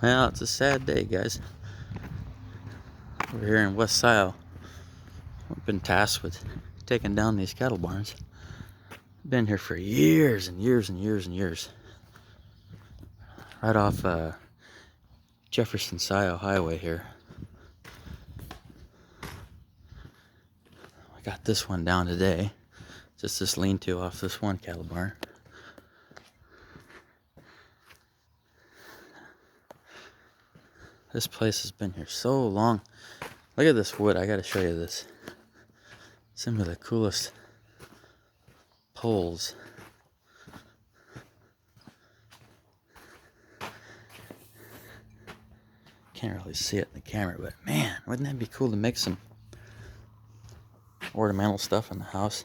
Well, it's a sad day, guys. We're here in West Scio. We've been tasked with taking down these cattle barns. Been here for years and years and years and years. Right off Jefferson Scio Highway here. I got this one down today. Just this lean-to off this one cattle barn. This place has been here so long. Look at this wood. I gotta show you this. Some of the coolest poles. Can't really see it in the camera, but man, wouldn't that be cool to make some ornamental stuff in the house?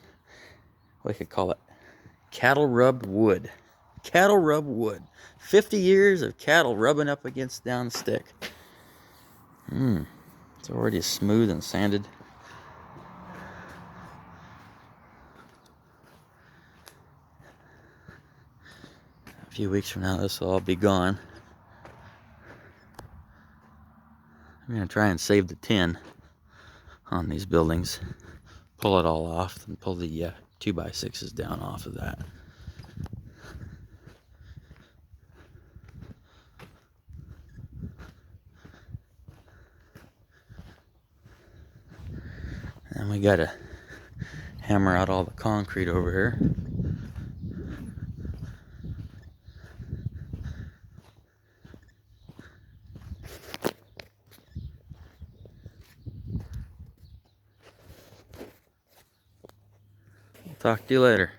We could call it cattle rub wood. Cattle rub wood. 50 years of cattle rubbing up against down the stick. It's already smooth and sanded. A few weeks from now, this will all be gone. I'm going to try and save the tin on these buildings. Pull it all off and pull the 2x6s down off of that. And we got to hammer out all the concrete over here. Talk to you later.